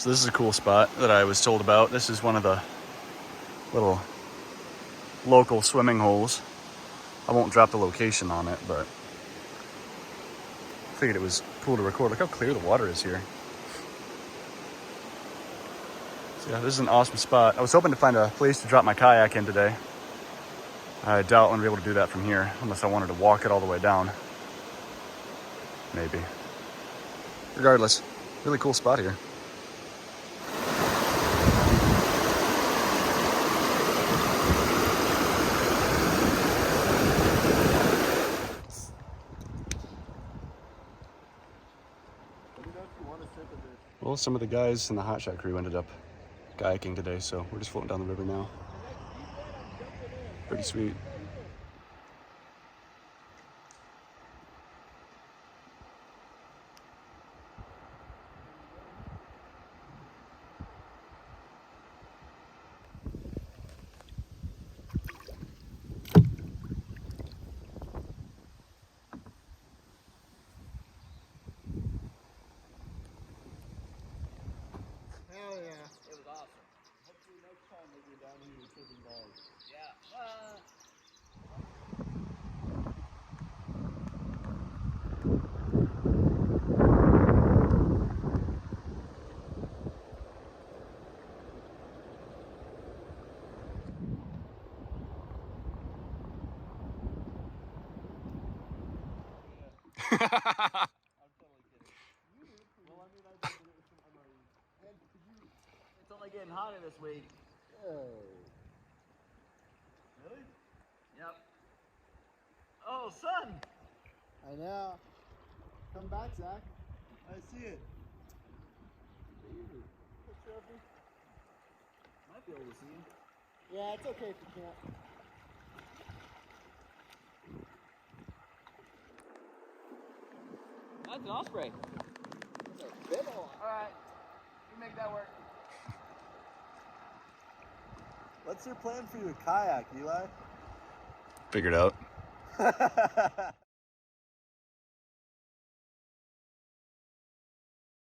So this is a cool spot that I was told about. This is one of the little local swimming holes. I won't drop the location on it, but I figured it was cool to record. Look how clear the water is here. So yeah, this is an awesome spot. I was hoping to find a place to drop my kayak in today. I doubt I'm gonna be able to do that from here, unless I wanted to walk it all the way down. Maybe. Regardless, really cool spot here. Well, some of the guys in the hotshot crew ended up kayaking today, so we're just floating down the river now. Pretty sweet. Hell yeah. It was awesome. Hopefully next time we'll be down here fishing balls. Yeah. I'm totally kidding. You did. Well, I mean, I did, but it was from MRE. And could you... It's only getting hotter this week. Oh. Really? Yep. Oh, sun! I know. Come back, Zach. I see it. Might be able to see him. Yeah, it's okay if you can't. That's an osprey. That's a big one. Alright, you make that work. What's your plan for your kayak, Eli? Figured out.